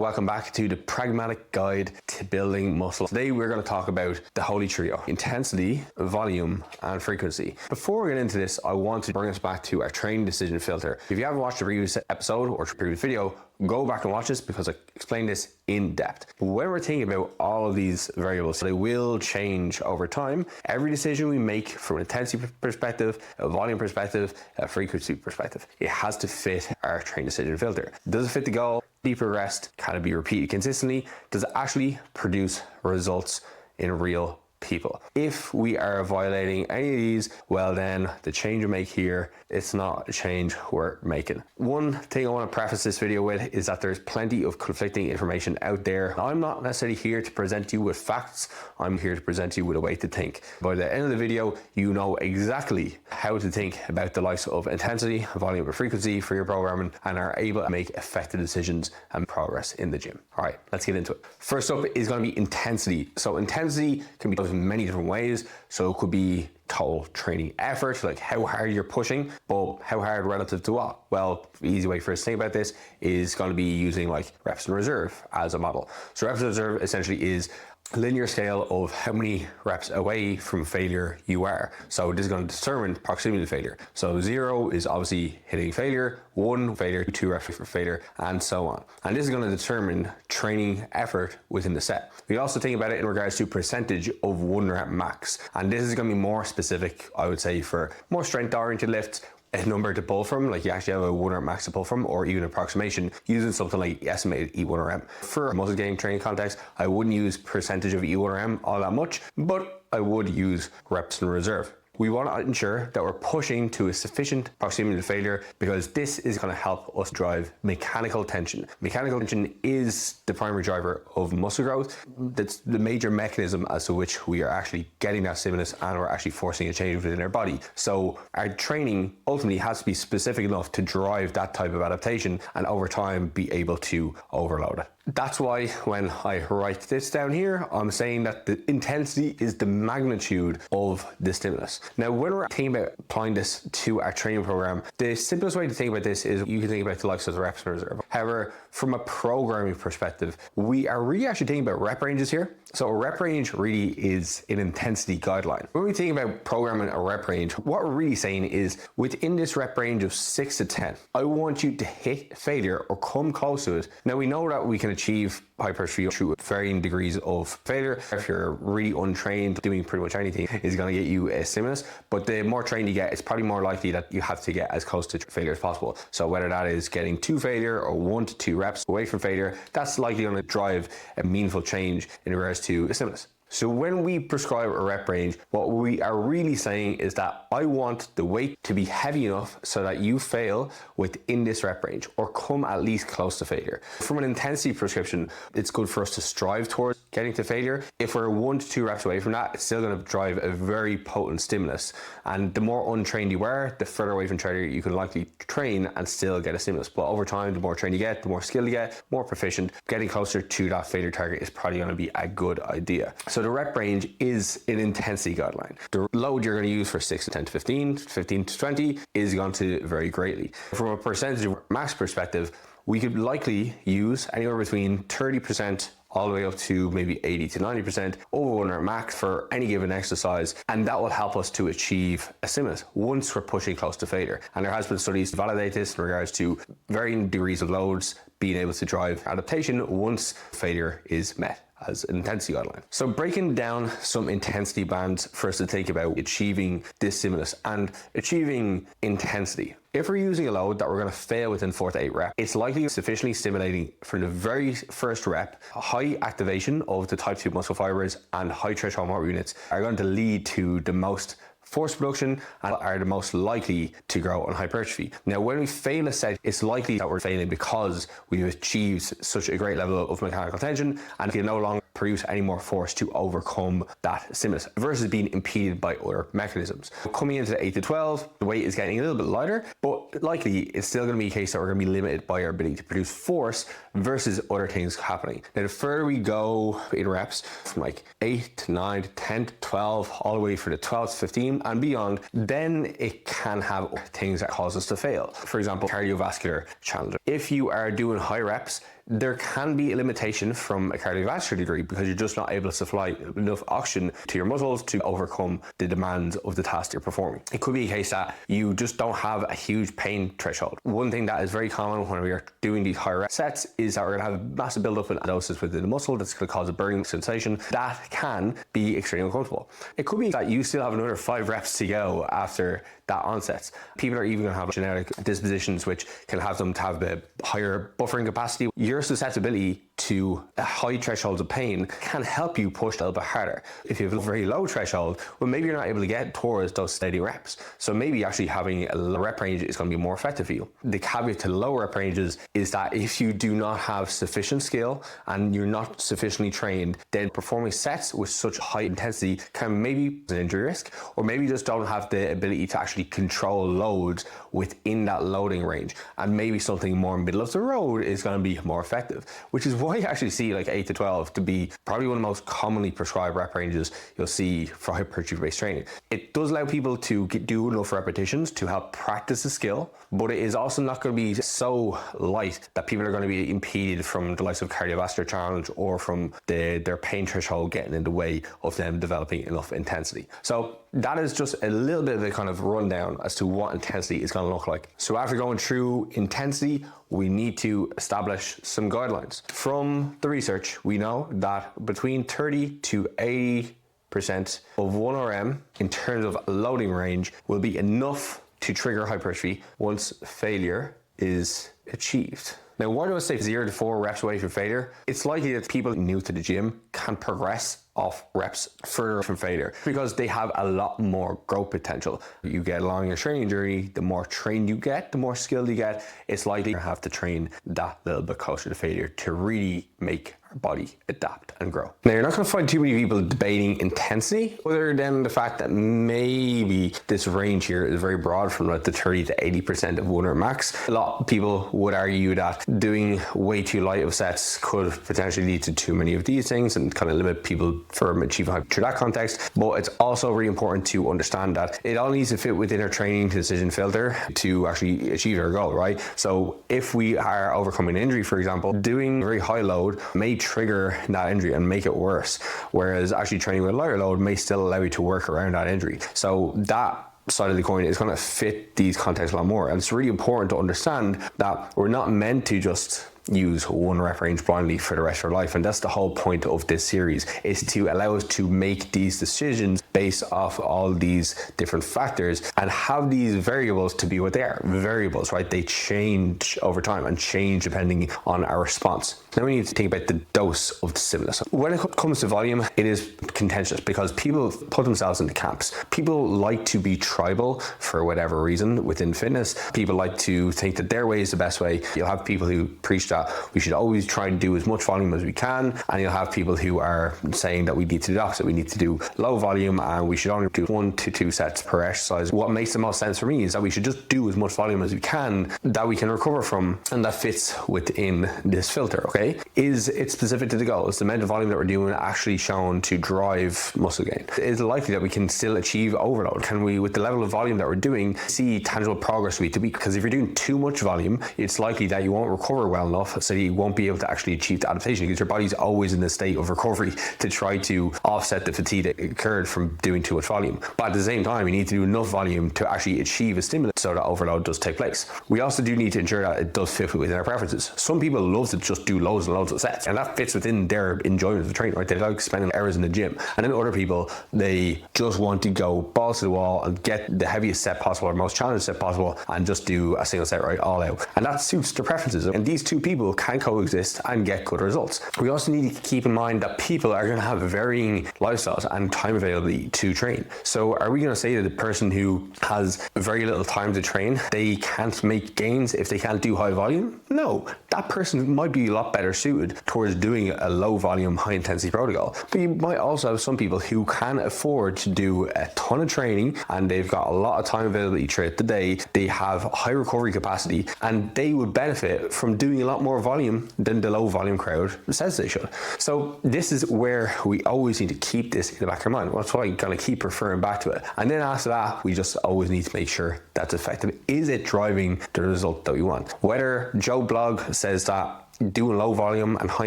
Welcome back to the Pragmatic Guide to Building Muscle. Today we're going to talk about the holy trio: intensity, volume, and frequency. Before we get into this, I want to bring us back to our training decision filter. If you haven't watched the previous episode or previous video, go back and watch this because I explain this in depth. But when we're thinking about all of these variables, they will change over time. Every decision we make from an intensity perspective, a volume perspective, a frequency perspective, it has to fit our training decision filter. Does it fit the goal? Deeper rest? Can it be repeated consistently? Does it actually produce results in real people? If we are violating any of these, well then the change we make here, it's not a change we're making. One thing I want to preface this video with is that there's plenty of conflicting information out there. I'm not necessarily here to present you with facts. I'm here to present you with a way to think. By the end of the video, you know exactly how to think about the likes of intensity, volume, and frequency for your programming, and are able to make effective decisions and progress in the gym. All right, let's get into it. First up is going to be intensity. So intensity can be done in many different ways. So it could be total training effort, like how hard you're pushing, but how hard relative to what? Well, the easy way for us to think about this is going to be using like reps in reserve as a model. So reps in reserve essentially is a linear scale of how many reps away from failure you are. So this is going to determine proximity to failure. So 0 is obviously hitting failure, 1 failure, 2 reps for failure, and so on. And this is going to determine training effort within the set. We also think about it in regards to percentage of 1 rep max. And this is going to be more specific, I would say, for more strength oriented lifts, a number to pull from, like you actually have a 1 rep max to pull from, or even approximation using something like estimated E1RM. For muscle game training context, I wouldn't use percentage of E1RM all that much, but I would use reps in reserve. We want to ensure that we're pushing to a sufficient proximity to failure because this is going to help us drive mechanical tension. Mechanical tension is the primary driver of muscle growth. That's the major mechanism as to which we are actually getting that stimulus and we're actually forcing a change within our body. So our training ultimately has to be specific enough to drive that type of adaptation and over time be able to overload it. That's why when I write this down here, I'm saying that the intensity is the magnitude of the stimulus. Now, when we're thinking about applying this to our training program, the simplest way to think about this is you can think about the likes of the reps in reserve. However, from a programming perspective, we are really actually thinking about rep ranges here. So a rep range really is an intensity guideline. When we think about programming a rep range, what we're really saying is within this rep range of 6 to 10, I want you to hit failure or come close to it. Now we know that we can achieve hypertrophy through varying degrees of failure. If you're really untrained, doing pretty much anything is going to get you a stimulus, but the more trained you get, it's probably more likely that you have to get as close to failure as possible. So whether that is getting to failure or 1 to 2 reps away from failure, that's likely going to drive a meaningful change in regards to a stimulus. So when we prescribe a rep range, what we are really saying is that I want the weight to be heavy enough so that you fail within this rep range or come at least close to failure. From an intensity prescription, it's good for us to strive towards getting to failure. If we're 1 to 2 reps away from that, it's still going to drive a very potent stimulus. And the more untrained you are, the further away from failure you can likely train and still get a stimulus. But over time, the more trained you get, the more skill you get, more proficient, getting closer to that failure target is probably going to be a good idea. So the rep range is an intensity guideline. The load you're going to use for 6 to 10 to 15, 15 to 20 is going to vary greatly. From a percentage of max perspective, we could likely use anywhere between 30% all the way up to maybe 80 to 90% over 1 rep max for any given exercise. And that will help us to achieve a stimulus once we're pushing close to failure. And there has been studies to validate this in regards to varying degrees of loads being able to drive adaptation once failure is met as an intensity guideline. So breaking down some intensity bands for us to think about achieving this stimulus and achieving intensity. If we're using a load that we're going to fail within 4 to 8 reps, it's likely sufficiently stimulating from the very first rep. High activation of the type 2 muscle fibers and high threshold motor units are going to lead to the most force production and are the most likely to grow on hypertrophy. Now, when we fail a set, it's likely that we're failing because we've achieved such a great level of mechanical tension and can no longer produce any more force to overcome that stimulus versus being impeded by other mechanisms. Coming into the 8 to 12, the weight is getting a little bit lighter, but likely it's still going to be a case that we're going to be limited by our ability to produce force versus other things happening. Now, the further we go in reps, from like 8 to 9 to 10 to 12, all the way for the 12 to 15 and beyond, then it can have things that cause us to fail. For example, cardiovascular challenge. If you are doing high reps, there can be a limitation from a cardiovascular degree because you're just not able to supply enough oxygen to your muscles to overcome the demands of the task you're performing. It could be a case that you just don't have a huge pain threshold. One thing that is very common when we are doing these higher sets is that we're going to have a massive buildup in acidosis within the muscle that's going to cause a burning sensation that can be extremely uncomfortable. It could be that you still have another 5 reps to go after that onset. People are even going to have genetic dispositions which can have them to have a higher buffering capacity. Your susceptibility to high thresholds of pain can help you push a little bit harder. If you have a very low threshold, well, maybe you're not able to get towards those steady reps. So maybe actually having a low rep range is going to be more effective for you. The caveat to low rep ranges is that if you do not have sufficient skill and you're not sufficiently trained, then performing sets with such high intensity can maybe be an injury risk, or maybe you just don't have the ability to actually control loads within that loading range. And maybe something more middle of the road is going to be more effective, which is why you actually see like 8 to 12 to be probably one of the most commonly prescribed rep ranges you'll see for hypertrophy-based training. It does allow people to do enough repetitions to help practice the skill, but it is also not going to be so light that people are going to be impeded from the likes of cardiovascular challenge or from their pain threshold getting in the way of them developing enough intensity. So that is just a little bit of a kind of rundown as to what intensity is going to look like. So after going through intensity, we need to establish some guidelines. From the research, we know that between 30 to 80% of 1 RM in terms of loading range will be enough to trigger hypertrophy once failure is achieved. Now, why do I say 0 to 4 reps away from failure? It's likely that people new to the gym can progress off reps further from failure because they have a lot more growth potential. You get along your training journey, the more trained you get, the more skilled you get, it's likely you have to train that little bit closer to failure to really make our body adapt and grow. Now, you're not going to find too many people debating intensity other than the fact that maybe this range here is very broad from like the 30 to 80% of 1 rep max. A lot of people would argue that doing way too light of sets could potentially lead to too many of these things and kind of limit people from achieving hypertrophy through that context. But it's also really important to understand that it all needs to fit within our training decision filter to actually achieve our goal, right? So if we are overcoming an injury, for example, doing very high load may trigger that injury and make it worse, whereas actually training with a lighter load may still allow you to work around that injury. So that side of the coin is going to fit these contexts a lot more, and it's really important to understand that we're not meant to just use 1 rep range blindly for the rest of our life, and that's the whole point of this series, is to allow us to make these decisions based off all these different factors and have these variables to be what they are, variables, right? They change over time and change depending on our response. Now we need to think about the dose of the stimulus. When it comes to volume, it is contentious because people put themselves into camps. People like to be tribal for whatever reason within fitness. People like to think that their way is the best way. You'll have people who preach that we should always try and do as much volume as we can, and you'll have people who are saying that we need to do the opposite. We need to do low volume and we should only do 1 to 2 sets per exercise. What makes the most sense for me is that we should just do as much volume as we can that we can recover from and that fits within this filter, okay? Is it specific to the goal? Is the amount of volume that we're doing actually shown to drive muscle gain? Is it likely that we can still achieve overload? Can we, with the level of volume that we're doing, see tangible progress week to week? Because if you're doing too much volume, it's likely that you won't recover well enough, so you won't be able to actually achieve the adaptation because your body's always in the state of recovery to try to offset the fatigue that occurred from doing too much volume. But at the same time, you need to do enough volume to actually achieve a stimulus so that overload does take place. We also do need to ensure that it does fit within our preferences. Some people love to just do loads and loads of sets, and that fits within their enjoyment of the training, right? They like spending hours in the gym. And then other people, they just want to go balls to the wall and get the heaviest set possible or most challenging set possible and just do a single set, right, all out. And that suits their preferences. And these two people can coexist and get good results. We also need to keep in mind that people are going to have varying lifestyles and time availability to train. So are we going to say that the person who has very little time to train, they can't make gains if they can't do high volume? No, that person might be a lot better suited towards doing a low volume, high intensity protocol. But you might also have some people who can afford to do a ton of training and they've got a lot of time availability throughout the day. They have high recovery capacity and they would benefit from doing a lot more volume than the low volume crowd says they should. So this is where we always need to keep this in the back of our mind. That's why I'm going to keep referring back to it. And then after that, we just always need to make sure that's effective. Is it driving the result that we want? Whether Joe Blogg says that doing low volume and high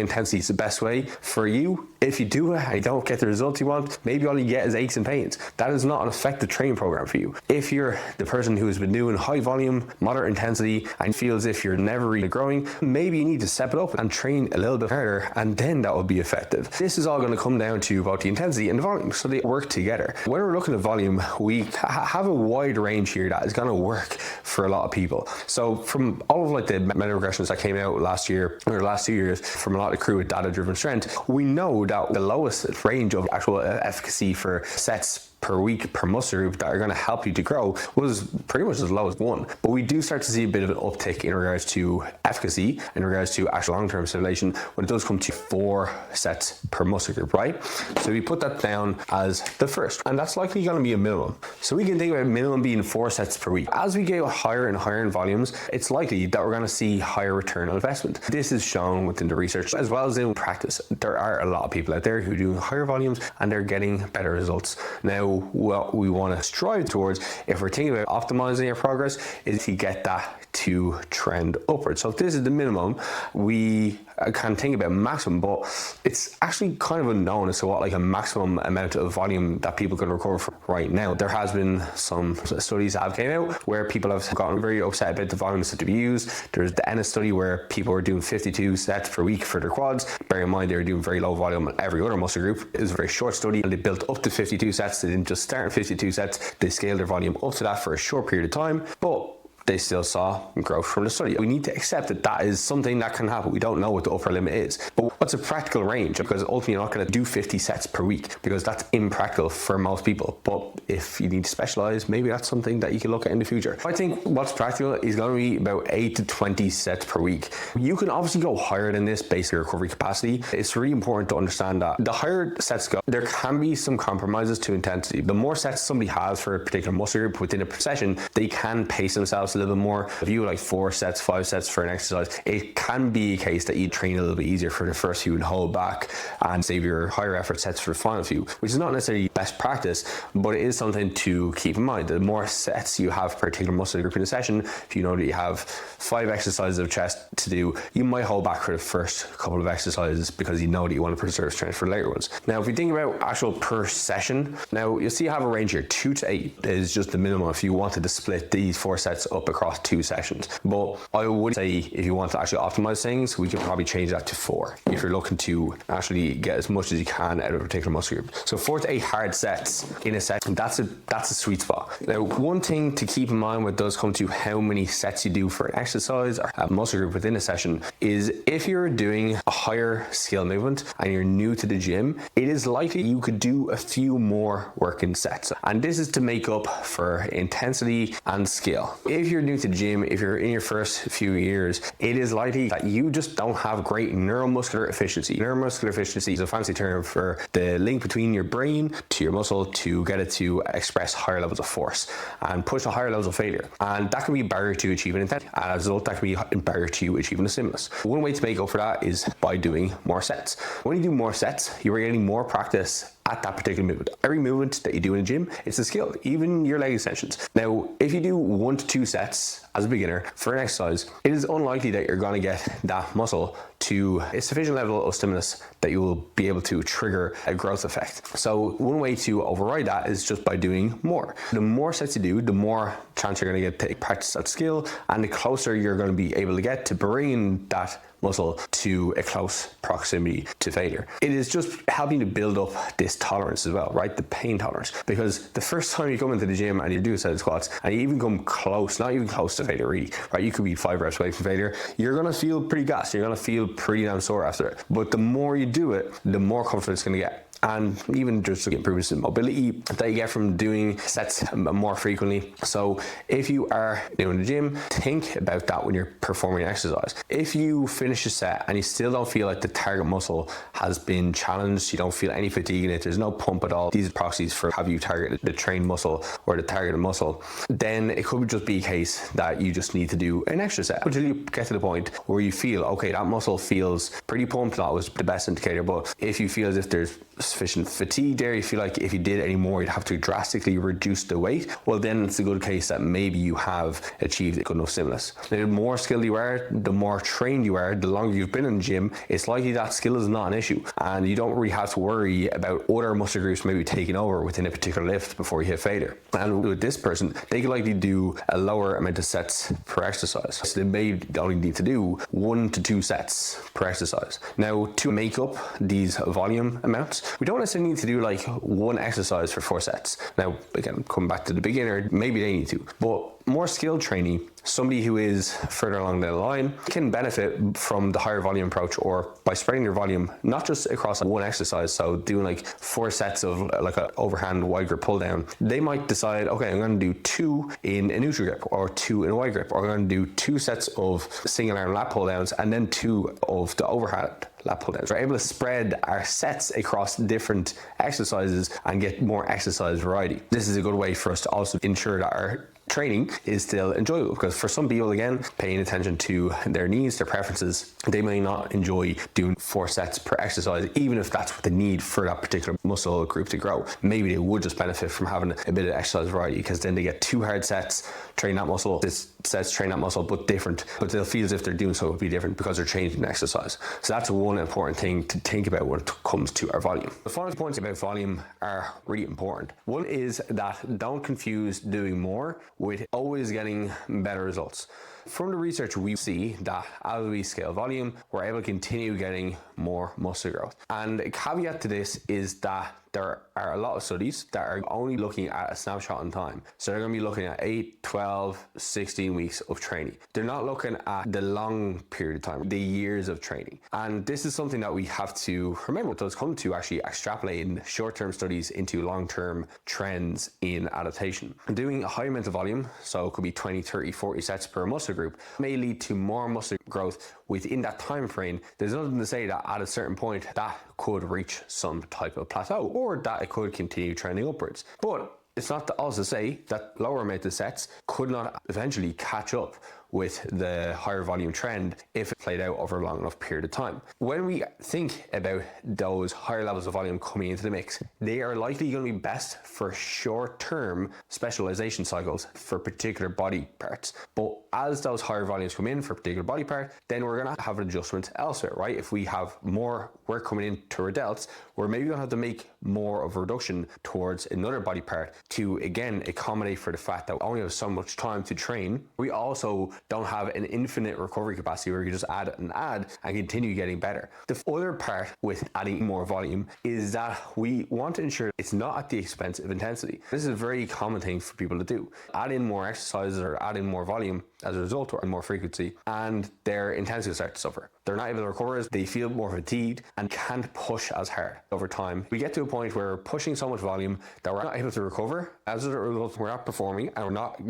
intensity is the best way for you. If you do it and you don't get the results you want, maybe all you get is aches and pains. That is not an effective training program for you. If you're the person who has been doing high volume, moderate intensity, and feel as if you're never really growing, maybe you need to step it up and train a little bit harder, and then that will be effective. This is all going to come down to about the intensity and the volume, so they work together. When we're looking at volume, we have a wide range here that is going to work for a lot of people. So from all of like the meta regressions that came out last year or the last 2 years from a lot of crew with data-driven strength, we know that the lowest range of actual efficacy for sets per week per muscle group that are going to help you to grow was pretty much as low as 1. But we do start to see a bit of an uptick in regards to efficacy, in regards to actual long-term stimulation, when it does come to 4 sets per muscle group, right? So we put that down as the first, and that's likely going to be a minimum. So we can think about minimum being 4 sets per week. As we go higher and higher in volumes, it's likely that we're going to see higher return on investment. This is shown within the research as well as in practice. There are a lot of people out there who do higher volumes and they're getting better results. Now, what we want to strive towards, if we're thinking about optimizing our progress, is to get that to trend upwards. So if this is the minimum, we can think about maximum, but it's actually kind of unknown as to what like a maximum amount of volume that people can recover from right now. There has been some studies that have came out where people have gotten very upset about the volumes that to be used. There's the Ennis study where people were doing 52 sets per week for their quads. Bear in mind they were doing very low volume on every other muscle group. It was a very short study and they built up to 52 sets. They didn't just start at 52 sets, they scaled their volume up to that for a short period of time, but they still saw growth from the study. We need to accept that that is something that can happen. We don't know what the upper limit is, but what's a practical range? Because ultimately you're not going to do 50 sets per week because that's impractical for most people. But if you need to specialize, maybe that's something that you can look at in the future. I think what's practical is going to be about 8 to 20 sets per week. You can obviously go higher than this based on your recovery capacity. It's really important to understand that the higher sets go, there can be some compromises to intensity. The more sets somebody has for a particular muscle group within a session, they can pace themselves a little bit more. If you like 4 sets, 5 sets for an exercise, it can be a case that you train a little bit easier for the first few and hold back and save your higher effort sets for the final few, which is not necessarily best practice, but it is something to keep in mind. The more sets you have per particular muscle group in a session, if you know that you have 5 exercises of chest to do, you might hold back for the first couple of exercises because you know that you want to preserve strength for the later ones. Now, if we think about actual per session, now you'll see I have a range here. 2 to 8 is just the minimum if you wanted to split these 4 sets up across 2 sessions. But I would say if you want to actually optimize things, we can probably change that to 4 if you're looking to actually get as much as you can out of a particular muscle group. So 4 to 8 hard sets in a session, that's a sweet spot. Now, one thing to keep in mind when it does come to how many sets you do for an exercise or a muscle group within a session is if you're doing a higher skill movement and you're new to the gym, it is likely you could do a few more working sets. And this is to make up for intensity and skill. If you're new to the gym, if you're in your first few years, it is likely that you just don't have great neuromuscular efficiency. Neuromuscular efficiency is a fancy term for the link between your brain to your muscle to get it to express higher levels of force and push to higher levels of failure. And that can be a barrier to achieving intensity. As a result, that can be a barrier to achieving a stimulus. One way to make up for that is by doing more sets. When you do more sets, you are getting more practice at that particular movement. Every movement that you do in a gym, it's a skill, even your leg extensions. Now, if you do 1 to 2 sets as a beginner for an exercise, it is unlikely that you're going to get that muscle to a sufficient level of stimulus that you will be able to trigger a growth effect. So one way to override that is just by doing more. The more sets you do, the more chance you're going to get to practice that skill, and the closer you're going to be able to get to bringing that muscle to a close proximity to failure. It is just helping to build up this tolerance as well, right? The pain tolerance. Because the first time you come into the gym and you do a set of squats and you even come close, not even close to failure really, right? You could be 5 reps away from failure. You're gonna feel pretty gassed. You're gonna feel pretty damn sore after it. But the more you do it, the more confident it's gonna get. And even just improvements in mobility that you get from doing sets more frequently. So if you are new in the gym, think about that when you're performing exercise. If you finish a set and you still don't feel like the target muscle has been challenged, you don't feel any fatigue in it, there's no pump at all, these are proxies for have you targeted the trained muscle or the targeted muscle, then it could just be a case that you just need to do an extra set until you get to the point where you feel, okay, that muscle feels pretty pumped. That was the best indicator. But if you feel as if there's sufficient fatigue there, you feel like if you did any more, you'd have to drastically reduce the weight, well, then it's a good case that maybe you have achieved a good enough stimulus. Now, the more skilled you are, the more trained you are, the longer you've been in the gym, it's likely that skill is not an issue, and you don't really have to worry about other muscle groups maybe taking over within a particular lift before you hit failure. And with this person, they could likely do a lower amount of sets per exercise. So they may only need to do 1 to 2 sets per exercise. Now, to make up these volume amounts, we don't necessarily need to do like one exercise for 4 sets. Now, again, coming back to the beginner, maybe they need to, but more skilled trainee, somebody who is further along the line, can benefit from the higher volume approach, or by spreading their volume not just across one exercise, so doing like 4 sets of like an overhand wide grip pull down. They might decide, okay, I'm going to do 2 in a neutral grip, or 2 in a wide grip, or I'm going to do 2 sets of single arm lat pull downs and then 2 of the overhand lat pull downs. We're able to spread our sets across different exercises and get more exercise variety. This is a good way for us to also ensure that our training is still enjoyable, because for some people, again, paying attention to their needs, their preferences, they may not enjoy doing 4 sets per exercise, even if that's what they need for that particular muscle group to grow. Maybe they would just benefit from having a bit of exercise variety, because then they get 2 hard sets, train that muscle, this sets train that muscle, but different, but they'll feel as if they're doing so would be different because they're changing the exercise. So that's one important thing to think about when it comes to our volume. The final points about volume are really important. One is that don't confuse doing more with always getting better results. From the research, we see that as we scale volume, we're able to continue getting more muscle growth. And a caveat to this is that there are a lot of studies that are only looking at a snapshot in time. So they're going to be looking at 8, 12, 16 weeks of training. They're not looking at the long period of time, the years of training. And this is something that we have to remember. It does come to actually extrapolating short-term studies into long-term trends in adaptation. Doing a high amount of volume, so it could be 20, 30, 40 sets per muscle group, may lead to more muscle growth within that time frame. There's nothing to say that at a certain point that could reach some type of plateau, or that it could continue trending upwards. But it's not to also say that lower amount of sets could not eventually catch up with the higher volume trend if it played out over a long enough period of time. When we think about those higher levels of volume coming into the mix, they are likely going to be best for short-term specialization cycles for particular body parts. But as those higher volumes come in for a particular body part, then we're going to have an adjustment elsewhere, right? If we have more work coming into our delts, we're maybe going to have to make more of a reduction towards another body part to, again, accommodate for the fact that we only have so much time to train. We also don't have an infinite recovery capacity where you just add and continue getting better. The other part with adding more volume is that we want to ensure it's not at the expense of intensity. This is a very common thing for people to do. Add in more exercises or add in more volume as a result, or more frequency, and their intensity will start to suffer. They're not able to recover as they feel more fatigued and can't push as hard. Over time, we get to a point where we're pushing so much volume that we're not able to recover. As a result, we're not performing and we're not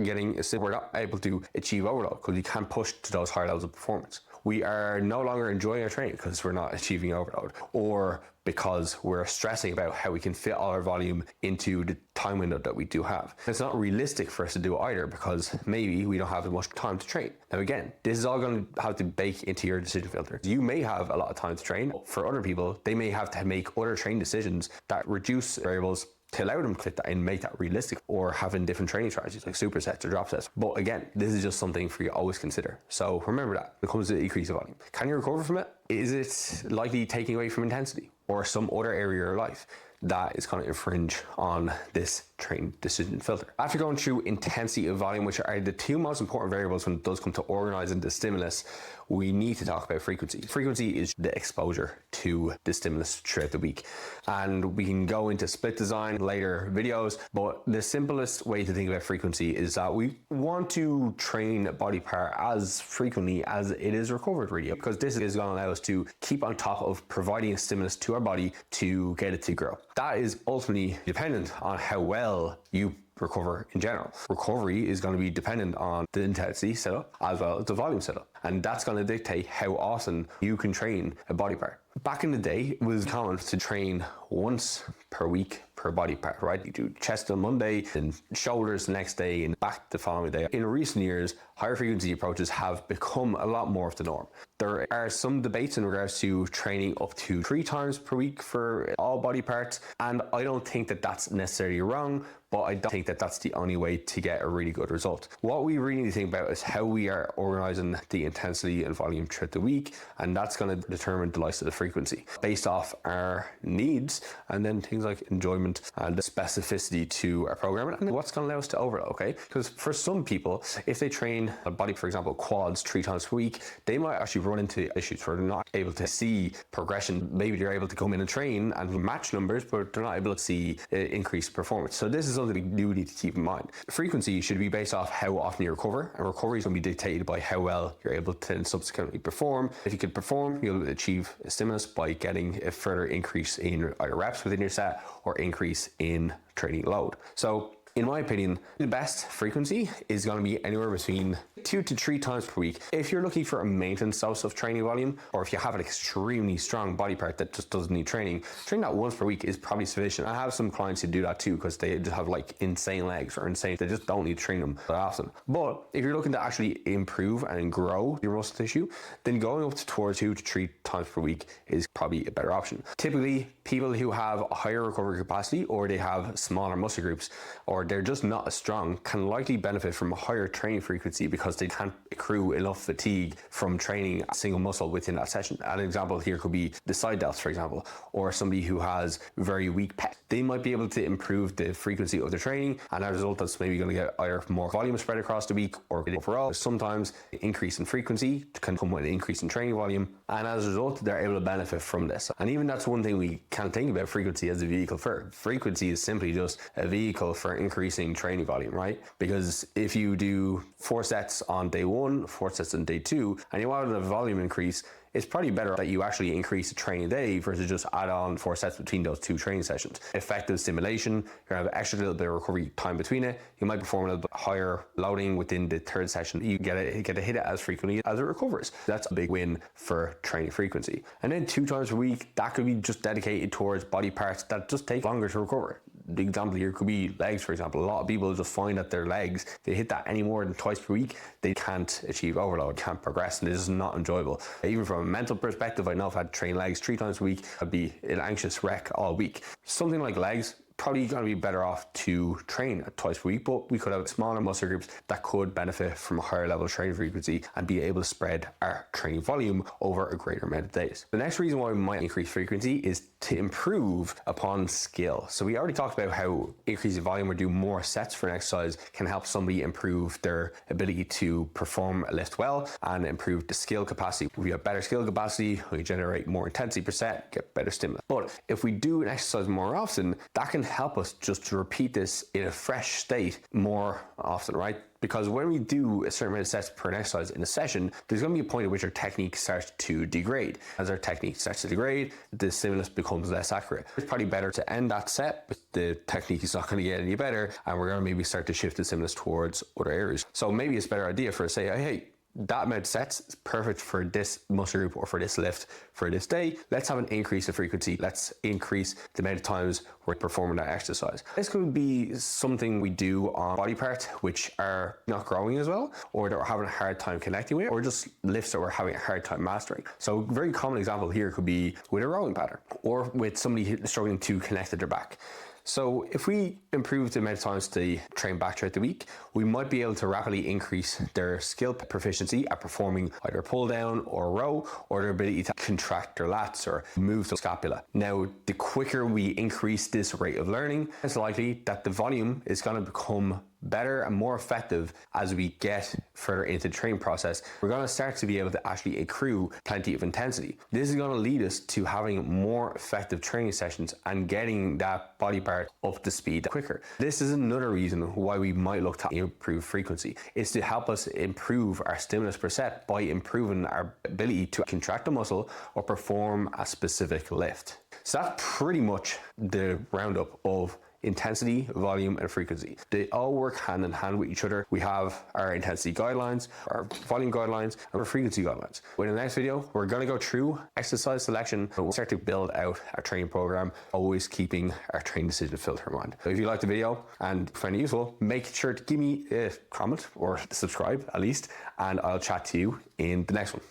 able to achieve overload because we can't push to those higher levels of performance. We are no longer enjoying our training because we're not achieving overload, or because we're stressing about how we can fit all our volume into the time window that we do have. It's not realistic for us to do either because maybe we don't have as much time to train. Now again, this is all going to have to bake into your decision filter. You may have a lot of time to train. For other people, they may have to make other training decisions that reduce variables to allow them to click that and make that realistic, or having different training strategies like supersets or drop sets. But again, this is just something for you to always consider. So remember that when it comes to the increase of volume. Can you recover from it? Is it likely taking away from intensity or some other area of your life that is going to infringe on this training decision filter? After going through intensity and volume, which are the 2 most important variables when it does come to organizing the stimulus, we need to talk about frequency. Frequency is the exposure to the stimulus throughout the week. And we can go into split design later videos, but the simplest way to think about frequency is that we want to train a body part as frequently as it is recovered, really, because this is going to allow us to keep on top of providing a stimulus to our body to get it to grow. That is ultimately dependent on how well you recover in general. Recovery is going to be dependent on the intensity setup as well as the volume setup, and that's going to dictate how often you can train a body part. Back in the day, it was common to train once per week per body part, right? You do chest on Monday and shoulders the next day and back the following day. In recent years, higher frequency approaches have become a lot more of the norm. There are some debates in regards to training up to 3 times per week for all body parts, and I don't think that that's necessarily wrong, but I don't think that that's the only way to get a really good result. What we really need to think about is how we are organizing the intensity and volume throughout the week, and that's going to determine the likes of the frequency based off our needs, and then things like enjoyment and the specificity to our programming, and what's going to allow us to overload, okay? Because for some people, if they train a body, for example, quads 3 times per week, they might actually run into issues where they're not able to see progression. Maybe they're able to come in and train and match numbers, but they're not able to see increased performance. So this is something we do need to keep in mind. Frequency should be based off how often you recover, and recovery is going to be dictated by how well you're able to then subsequently perform. If you can perform, you'll achieve a stimulus by getting a further increase in either reps within your set or increase in training load. So in my opinion, the best frequency is going to be anywhere between 2 to 3 times per week. If you're looking for a maintenance dose of training volume, or if you have an extremely strong body part that just doesn't need training that once per week is probably sufficient. I have some clients who do that too because they just have like insane legs or insane, they just don't need to train them that often. But if you're looking to actually improve and grow your muscle tissue, then going up to towards 2 to 3 times per week is probably a better option. Typically, people who have a higher recovery capacity, or they have smaller muscle groups, or they're just not as strong, can likely benefit from a higher training frequency because they can't accrue enough fatigue from training a single muscle within that session. An example here could be the side delts, for example, or somebody who has very weak pecs. They might be able to improve the frequency of their training, and as a result, that's maybe going to get either more volume spread across the week or overall. Sometimes increase in frequency can come with an increase in training volume, and as a result, they're able to benefit from this. And even that's one thing we can't think about frequency as a vehicle for. Frequency is simply just a vehicle for increasing training volume, right? Because if you do 4 sets on day 1, 4 sets on day 2, and you want a volume increase, it's probably better that you actually increase the training day versus just add on 4 sets between those 2 training sessions. Effective stimulation, you're gonna have an extra little bit of recovery time between it. You might perform a little bit higher loading within the 3rd session. You get to hit it as frequently as it recovers. That's a big win for training frequency. And then 2 times a week, that could be just dedicated towards body parts that just take longer to recover. The example here could be legs, for example. A lot of people just find that their legs, they hit that any more than twice per week, they can't achieve overload, can't progress, and this is not enjoyable. Even from a mental perspective, I know if I had to train legs 3 times a week, I'd be an anxious wreck all week. Something like legs, probably going to be better off to train twice per week, but we could have smaller muscle groups that could benefit from a higher level of training frequency and be able to spread our training volume over a greater amount of days. The next reason why we might increase frequency is to improve upon skill. So we already talked about how increasing volume or do more sets for an exercise can help somebody improve their ability to perform a lift well and improve the skill capacity. If we have better skill capacity, we generate more intensity per set, get better stimulus. But if we do an exercise more often, that can help us just to repeat this in a fresh state more often, right? Because when we do a certain amount of sets per exercise in a session, there's going to be a point at which our technique starts to degrade. As our technique starts to degrade, the stimulus becomes less accurate. It's probably better to end that set, but the technique is not going to get any better, and we're going to maybe start to shift the stimulus towards other areas. So maybe it's a better idea for us to say, hey, that amount of sets is perfect for this muscle group or for this lift for this day. Let's have an increase in frequency. Let's increase the amount of times we're performing that exercise. This could be something we do on body parts which are not growing as well, or that we're having a hard time connecting with, or just lifts that we're having a hard time mastering. So a very common example here could be with a rowing pattern or with somebody struggling to connect at their back. So if we improve the amount of times they train back throughout the week, we might be able to rapidly increase their skill proficiency at performing either pull down or row, or their ability to contract their lats or move the scapula. Now, the quicker we increase this rate of learning, it's likely that the volume is going to become better and more effective as we get further into the training process. We're going to start to be able to actually accrue plenty of intensity. This is going to lead us to having more effective training sessions and getting that body part up to speed quicker. This is another reason why we might look to improve frequency. It's to help us improve our stimulus per set by improving our ability to contract a muscle or perform a specific lift. So that's pretty much the roundup of intensity, volume, and frequency. They all work hand in hand with each other. We have our intensity guidelines, our volume guidelines, and our frequency guidelines. In the next video, we're going to go through exercise selection and we'll start to build out our training program, always keeping our training decision filter in mind. So if you liked the video and find it useful, make sure to give me a comment or subscribe at least, and I'll chat to you in the next one.